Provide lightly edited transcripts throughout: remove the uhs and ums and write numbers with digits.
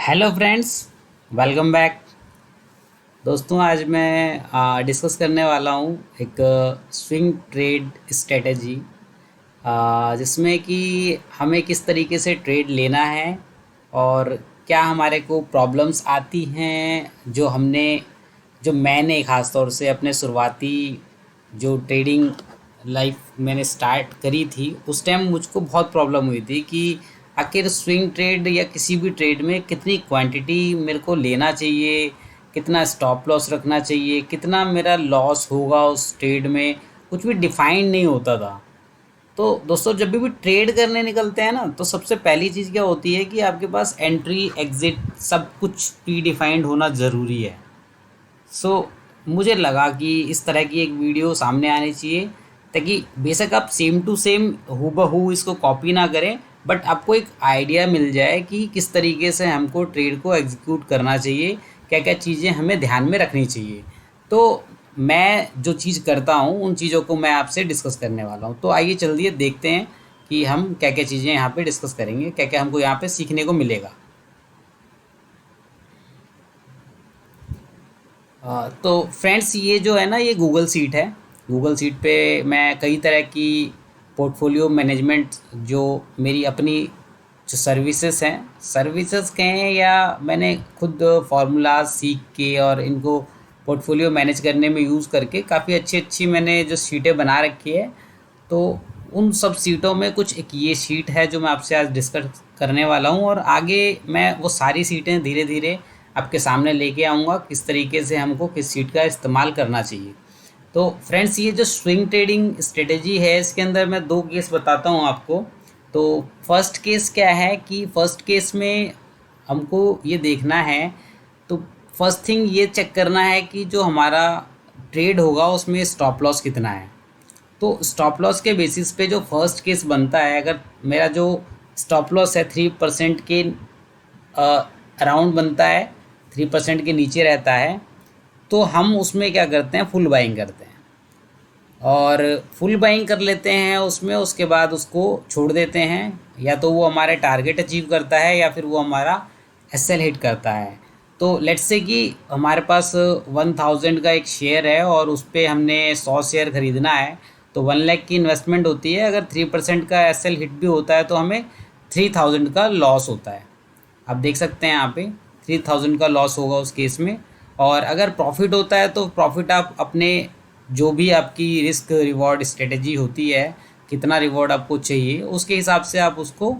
Hello friends, welcome back. दोस्तों, आज मैं डिस्कस करने वाला हूँ एक स्विंग ट्रेड स्ट्रेटजी, जिसमें कि हमें किस तरीके से ट्रेड लेना है और क्या हमारे को प्रॉब्लम्स आती हैं। जो मैंने ख़ास तौर से अपने शुरुआती जो ट्रेडिंग लाइफ मैंने स्टार्ट करी थी, उस टाइम मुझको बहुत प्रॉब्लम हुई थी कि आखिर स्विंग ट्रेड या किसी भी ट्रेड में कितनी क्वांटिटी मेरे को लेना चाहिए, कितना स्टॉप लॉस रखना चाहिए, कितना मेरा लॉस होगा उस ट्रेड में, कुछ भी डिफाइन नहीं होता था। तो दोस्तों, जब भी ट्रेड करने निकलते हैं ना, तो सबसे पहली चीज़ क्या होती है कि आपके पास एंट्री एग्ज़िट सब कुछ प्री डिफाइंड होना ज़रूरी है। सो मुझे लगा कि इस तरह की एक वीडियो सामने आनी चाहिए, ताकि बेशक आप सेम टू सेम हूबहू इसको कॉपी ना करें, बट आपको एक आइडिया मिल जाए कि किस तरीके से हमको ट्रेड को एग्जीक्यूट करना चाहिए, क्या क्या चीज़ें हमें ध्यान में रखनी चाहिए। तो मैं जो चीज़ करता हूँ उन चीज़ों को मैं आपसे डिस्कस करने वाला हूँ। तो आइए चलिए देखते हैं कि हम क्या क्या चीज़ें यहाँ पे डिस्कस करेंगे, क्या क्या हमको यहाँ पे सीखने को मिलेगा। तो फ्रेंड्स, ये जो है ना, ये गूगल सीट है। गूगल सीट पे मैं कई तरह की पोर्टफोलियो मैनेजमेंट, जो मेरी अपनी जो सर्विसेज हैं, सर्विसेज कहें या मैंने खुद फार्मूला सीख के और इनको पोर्टफोलियो मैनेज करने में यूज़ करके काफ़ी अच्छी अच्छी मैंने जो सीटें बना रखी है। तो उन सब सीटों में कुछ एक ये सीट है जो मैं आपसे आज डिस्कस करने वाला हूँ, और आगे मैं वो सारी सीटें धीरे धीरे आपके सामने लेके आऊँगा, किस तरीके से हमको किस सीट का इस्तेमाल करना चाहिए। तो फ्रेंड्स, ये जो स्विंग ट्रेडिंग स्ट्रेटेजी है, इसके अंदर मैं दो केस बताता हूँ आपको। तो फर्स्ट केस क्या है कि फर्स्ट केस में हमको ये देखना है। तो फर्स्ट थिंग ये चेक करना है कि जो हमारा ट्रेड होगा उसमें स्टॉप लॉस कितना है। तो स्टॉप लॉस के बेसिस पे जो फर्स्ट केस बनता है, अगर मेरा जो स्टॉप लॉस है 3% के अराउंड बनता है, 3% के नीचे रहता है, तो हम उसमें क्या करते हैं, फुल बाइंग करते हैं और फुल बाइंग कर लेते हैं उसमें। उसके बाद उसको छोड़ देते हैं, या तो वो हमारे टारगेट अचीव करता है या फिर वो हमारा एसएल हिट करता है। तो लेट्स से कि हमारे पास 1000 का एक शेयर है और उस पर हमने 100 शेयर ख़रीदना है, तो 1 लाख की इन्वेस्टमेंट होती है। अगर 3% का एसएल हिट भी होता है तो हमें 3000 का लॉस होता है। आप देख सकते हैं यहाँ पे 3000 का लॉस होगा उस केस में। और अगर प्रॉफिट होता है तो प्रॉफिट आप अपने जो भी आपकी रिस्क रिवॉर्ड स्ट्रेटजी होती है, कितना रिवॉर्ड आपको चाहिए, उसके हिसाब से आप उसको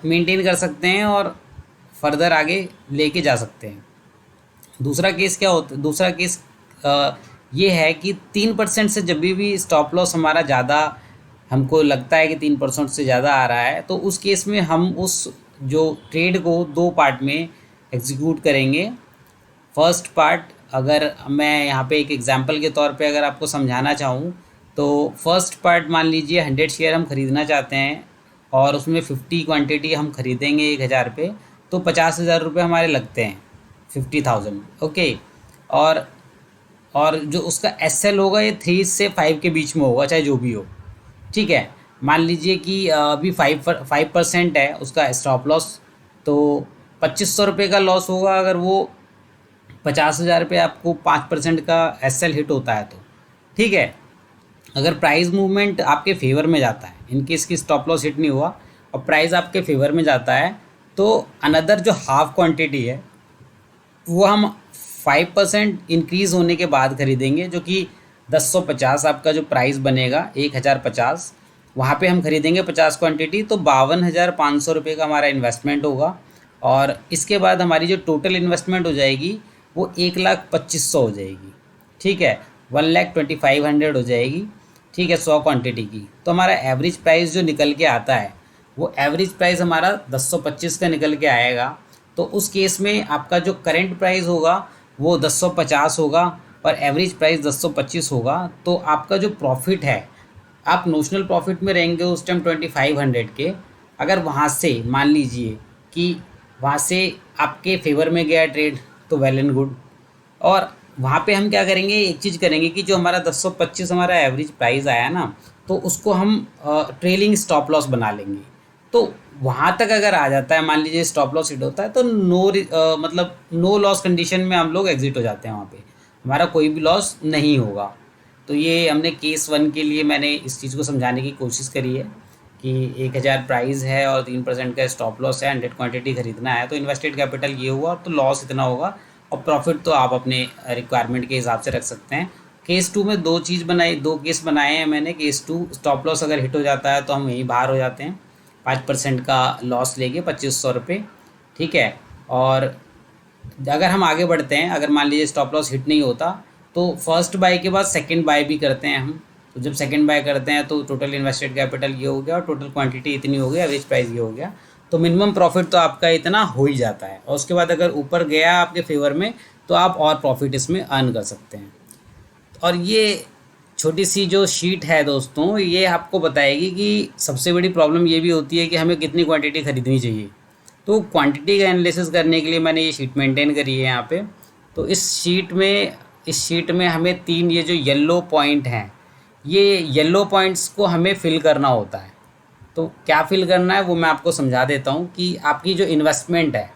मेंटेन कर सकते हैं और फर्दर आगे लेके जा सकते हैं। दूसरा केस क्या होता, दूसरा केस ये है कि 3% से जब भी स्टॉप लॉस हमारा ज़्यादा, हमको लगता है कि 3% से ज़्यादा आ रहा है, तो उस केस में हम उस जो ट्रेड को दो पार्ट में एग्जीक्यूट करेंगे। फर्स्ट पार्ट, अगर मैं यहाँ पे एक एग्जांपल के तौर पे अगर आपको समझाना चाहूँ, तो फर्स्ट पार्ट मान लीजिए 100 शेयर हम ख़रीदना चाहते हैं और उसमें 50 क्वांटिटी हम ख़रीदेंगे 1000 पे, तो 50,000 रुपये हमारे लगते हैं, 50,000। ओके। और और जो उसका एसएल होगा ये 3 से 5 के बीच में होगा, चाहे जो भी हो। ठीक है। मान लीजिए कि अभी 5% है उसका स्टॉप लॉस, तो 2500 रुपये का लॉस होगा अगर वो 50,000 पे आपको 5% का एसएल हिट होता है तो। ठीक है। अगर प्राइस मूवमेंट आपके फेवर में जाता है, इनकेस की स्टॉप लॉस हिट नहीं हुआ और प्राइस आपके फेवर में जाता है, तो अनदर जो हाफ क्वांटिटी है वो हम 5% इंक्रीज़ होने के बाद खरीदेंगे, जो कि 1050 आपका जो प्राइस बनेगा 1050, वहाँ पे हम खरीदेंगे 50 क्वांटिटी, तो 52,500 रुपये का हमारा इन्वेस्टमेंट होगा। और इसके बाद हमारी जो टोटल इन्वेस्टमेंट हो जाएगी वो 1,25,100 हो जाएगी। ठीक है। 1,25,500 हो जाएगी। ठीक है, 100 क्वांटिटी की। तो हमारा एवरेज प्राइस जो निकल के आता है, वो एवरेज प्राइस हमारा 1025 का निकल के आएगा। तो उस केस में आपका जो करंट प्राइस होगा वो 1050 होगा और एवरेज प्राइस 1025 होगा। तो आपका जो प्रॉफिट है, आप नोशनल प्रॉफिट में रहेंगे उस टाइम 2500 के। अगर वहाँ से मान लीजिए कि वहाँ से आपके फेवर में गया ट्रेड, तो वेल एंड गुड। और वहाँ पे हम क्या करेंगे, एक चीज़ करेंगे कि जो हमारा 1025 हमारा एवरेज प्राइस आया ना, तो उसको हम ट्रेलिंग स्टॉप लॉस बना लेंगे। तो वहाँ तक अगर आ जाता है, मान लीजिए स्टॉप लॉस हिट होता है, तो मतलब नो लॉस कंडीशन में हम लोग एग्जिट हो जाते हैं, वहाँ पे हमारा कोई भी लॉस नहीं होगा। तो ये हमने केस वन के लिए मैंने इस चीज़ को समझाने की कोशिश करी है कि 1000 प्राइस है और 3% का स्टॉप लॉस है, 100 क्वांटिटी खरीदना है, तो इन्वेस्टेड कैपिटल ये हुआ, तो लॉस इतना होगा, और प्रॉफिट तो आप अपने रिक्वायरमेंट के हिसाब से रख सकते हैं। केस टू में दो केस बनाए हैं मैंने। केस टू, स्टॉप लॉस अगर हिट हो जाता है तो हम यहीं बाहर हो जाते हैं, 5% का लॉस लेके 2500 रुपये, ठीक है। और अगर हम आगे बढ़ते हैं, अगर मान लीजिए स्टॉप लॉस हिट नहीं होता, तो फर्स्ट बाय के बाद सेकंड बाय भी करते हैं हम। तो जब सेकंड बाय करते हैं तो टोटल इन्वेस्टेड कैपिटल ये हो गया और टोटल क्वांटिटी इतनी हो गई, एवरेज प्राइस ये हो गया, तो मिनिमम प्रॉफिट तो आपका इतना हो ही जाता है। और उसके बाद अगर ऊपर गया आपके फेवर में, तो आप और प्रॉफिट इसमें अर्न कर सकते हैं। और ये छोटी सी जो शीट है दोस्तों, ये आपको बताएगी कि सबसे बड़ी प्रॉब्लम ये भी होती है कि हमें कितनी क्वांटिटी खरीदनी चाहिए। तो क्वांटिटी का एनालिसिस करने के लिए मैंने ये शीट मेंटेन करी है यहाँ पे। तो इस शीट में हमें 3 ये जो येलो पॉइंट हैं, ये येलो पॉइंट्स को हमें फिल करना होता है। तो क्या फिल करना है वो मैं आपको समझा देता हूँ कि आपकी जो इन्वेस्टमेंट है,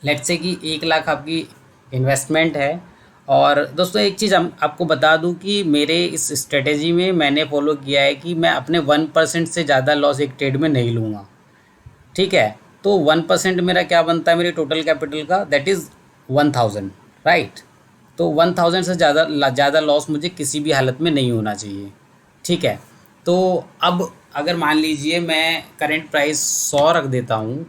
लेट्स से कि 1 लाख आपकी इन्वेस्टमेंट है। और दोस्तों एक चीज़ हम आपको बता दूं कि मेरे इस स्ट्रेटेजी में मैंने फॉलो किया है कि मैं अपने 1% से ज़्यादा लॉस एक ट्रेड में नहीं लूँगा, ठीक है। तो 1% मेरा क्या बनता है मेरे टोटल कैपिटल का, दैट इज़ 1000, राइट। तो 1000 से ज़्यादा लॉस मुझे किसी भी हालत में नहीं होना चाहिए, ठीक है। तो अब अगर मान लीजिए मैं करंट प्राइस 100 रख देता हूँ,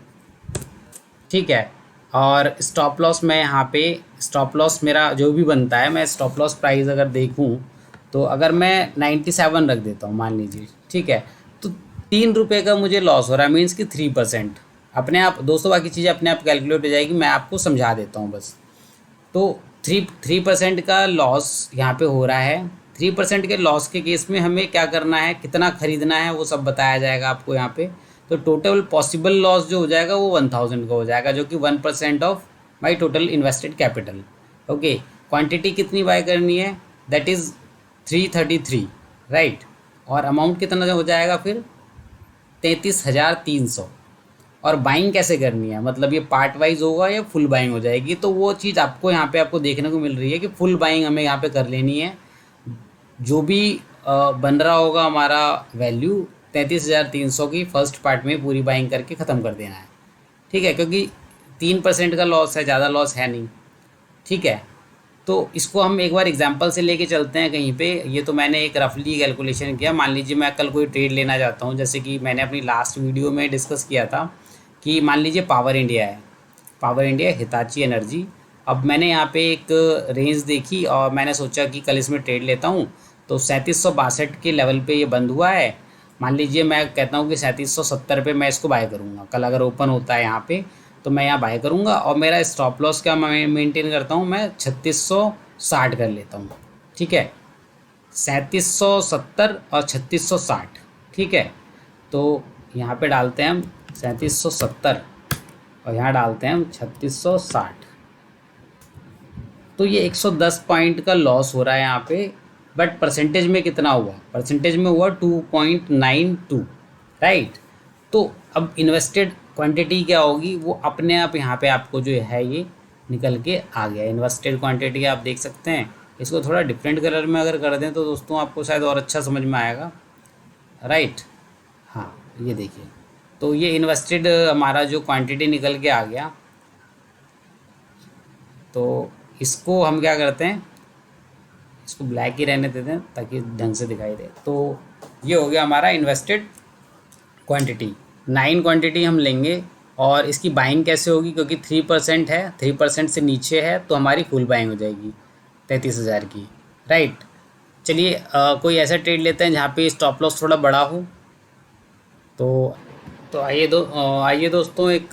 ठीक है, और स्टॉप लॉस मैं यहाँ पे, स्टॉप लॉस मेरा जो भी बनता है, मैं स्टॉप लॉस प्राइस अगर देखूँ, तो अगर मैं 97 रख देता हूँ मान लीजिए, ठीक है, तो 3 रुपये का मुझे लॉस हो रहा है, मीन्स कि 3%। अपने आप दोस्तों बाकी चीज़ें अपने आप कैलकुलेट हो जाएगी, मैं आपको समझा देता हूँ बस। तो 3% का लॉस यहाँ पे हो रहा है। 3% के लॉस के केस में हमें क्या करना है, कितना खरीदना है, वो सब बताया जाएगा आपको यहाँ पे। तो टोटल पॉसिबल लॉस जो हो जाएगा वो 1000 का हो जाएगा, जो कि 1% of my total invested capital. Okay, quantity कितनी बाय करनी है, दैट इज़ 333, राइट। और अमाउंट कितना हो जाएगा फिर 33,300। और बाइंग कैसे करनी है, मतलब ये पार्ट वाइज होगा या फुल बाइंग हो जाएगी, तो वो चीज़ आपको यहाँ पे आपको देखने को मिल रही है कि फुल बाइंग हमें यहाँ पे कर लेनी है। जो भी बन रहा होगा हमारा वैल्यू 33,300 की फर्स्ट पार्ट में पूरी बाइंग करके ख़त्म कर देना है, ठीक है, क्योंकि 3% का लॉस है, ज़्यादा लॉस है नहीं, ठीक है। तो इसको हम एक बार एग्जांपल से लेके चलते हैं कहीं पे। ये तो मैंने एक रफली कैलकुलेशन किया। मान लीजिए मैं कल कोई ट्रेड लेना चाहता हूँ, जैसे कि मैंने अपनी लास्ट वीडियो में डिस्कस किया था कि मान लीजिए पावर इंडिया है, पावर इंडिया हिताची एनर्जी। अब मैंने यहाँ पे एक रेंज देखी और मैंने सोचा कि कल इसमें ट्रेड लेता हूँ। तो 3762 के लेवल पे ये बंद हुआ है। मान लीजिए मैं कहता हूँ कि 3770 पे मैं इसको बाय करूँगा, कल अगर ओपन होता है यहाँ पे तो मैं यहाँ बाय करूँगा। और मेरा स्टॉप लॉस क्या मैं मेंटेन करता हूँ, मैं 3660 कर लेता हूँ, ठीक है। 3770 और 3660, ठीक है। तो यहाँ पे डालते हैं हम 3770 और यहाँ डालते हैं हम 3660। तो ये 110 पॉइंट का लॉस हो रहा है यहाँ पे। बट परसेंटेज में कितना हुआ, परसेंटेज में हुआ 2.92, राइट। तो अब इन्वेस्टेड क्वांटिटी क्या होगी, वो अपने आप यहाँ पे आपको जो है ये निकल के आ गया। इन्वेस्टेड क्वांटिटी आप देख सकते हैं। इसको थोड़ा डिफरेंट कलर में अगर कर दें तो दोस्तों आपको शायद और अच्छा समझ में आएगा, राइट। हाँ, ये देखिए, तो ये इन्वेस्टेड हमारा जो क्वांटिटी निकल के आ गया। तो इसको हम क्या करते हैं, इसको ब्लैक ही रहने देते हैं ताकि ढंग से दिखाई दे। तो ये हो गया हमारा इन्वेस्टेड क्वांटिटी। 9 क्वांटिटी हम लेंगे और इसकी बाइंग कैसे होगी, क्योंकि 3% है, 3% से नीचे है तो हमारी फुल बाइंग हो जाएगी 33,000 की, राइट। चलिए कोई ऐसा ट्रेड लेते हैं जहाँ पे स्टॉप लॉस थोड़ा बड़ा हो। तो आइए दोस्तों, एक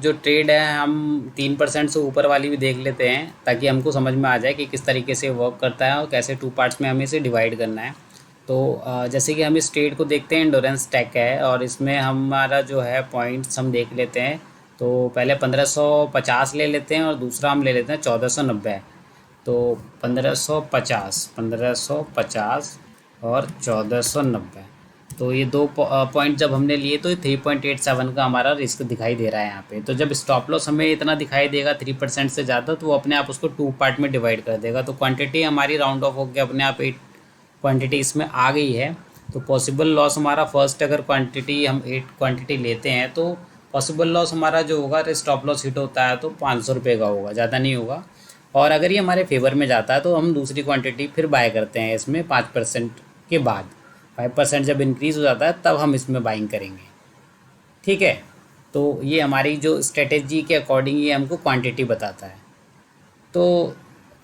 जो ट्रेड है हम 3% से ऊपर वाली भी देख लेते हैं ताकि हमको समझ में आ जाए कि किस तरीके से वर्क करता है और कैसे 2 पार्ट्स में हमें इसे डिवाइड करना है। तो जैसे कि हम इस ट्रेड को देखते हैं, एंडोरेंस टेक है और इसमें हमारा जो है पॉइंट्स हम देख लेते हैं। तो पहले 1550 ले लेते हैं और दूसरा हम ले लेते हैं 1490। तो 1550 और 1490, तो ये दो पॉइंट जब हमने लिए तो 3.87 का हमारा रिस्क दिखाई दे रहा है यहाँ पे। तो जब स्टॉप लॉस हमें इतना दिखाई देगा 3% से ज़्यादा, तो वो अपने आप उसको 2 पार्ट में डिवाइड कर देगा। तो क्वांटिटी हमारी राउंड ऑफ होकर अपने आप 8 क्वांटिटी इसमें आ गई है। तो पॉसिबल लॉस हमारा फर्स्ट अगर क्वांटिटी हम 8 क्वांटिटी लेते हैं तो पॉसिबल लॉस हमारा जो होगा, स्टॉप लॉस हिट होता है तो 500 रुपये का होगा, ज़्यादा नहीं होगा। और अगर ये हमारे फेवर में जाता है तो हम दूसरी क्वांटिटी फिर बाय करते हैं इसमें 5% के बाद। 5% जब इंक्रीज़ हो जाता है तब हम इसमें बाइंग करेंगे, ठीक है। तो ये हमारी जो स्ट्रेटेजी के अकॉर्डिंग ये हमको क्वांटिटी बताता है। तो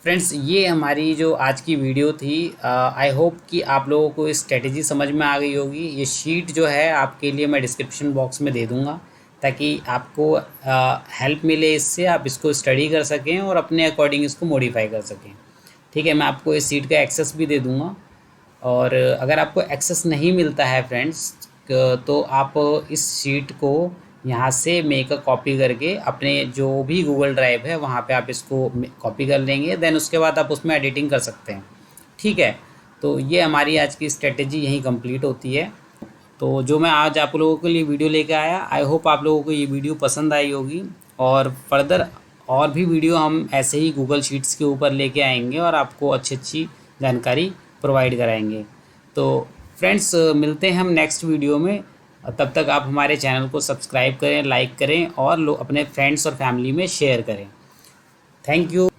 फ्रेंड्स, ये हमारी जो आज की वीडियो थी। आई होप कि आप लोगों को इस स्ट्रेटेजी समझ में आ गई होगी। ये शीट जो है आपके लिए मैं डिस्क्रिप्शन बॉक्स में दे दूँगा, ताकि आपको हेल्प मिले, इससे आप इसको स्टडी कर सकें और अपने अकॉर्डिंग इसको मॉडिफाई कर सकें, ठीक है। मैं आपको इस शीट का एक्सेस भी दे दूँगा। और अगर आपको एक्सेस नहीं मिलता है फ्रेंड्स, तो आप इस शीट को यहाँ से मेक अ कॉपी करके अपने जो भी गूगल ड्राइव है वहाँ पे आप इसको कॉपी कर लेंगे। देन उसके बाद आप उसमें एडिटिंग कर सकते हैं, ठीक है। तो ये हमारी आज की स्ट्रेटेजी यहीं कंप्लीट होती है। तो जो मैं आज आप लोगों के लिए वीडियो लेके आया, आई होप आप लोगों को ये वीडियो पसंद आई होगी। और फर्दर और भी वीडियो हम ऐसे ही गूगल शीट्स के ऊपर लेके आएंगे और आपको अच्छी अच्छी जानकारी प्रोवाइड कराएंगे। तो फ्रेंड्स, मिलते हैं हम नेक्स्ट वीडियो में। तब तक आप हमारे चैनल को सब्सक्राइब करें, लाइक करें और अपने फ्रेंड्स और फैमिली में शेयर करें। Thank you.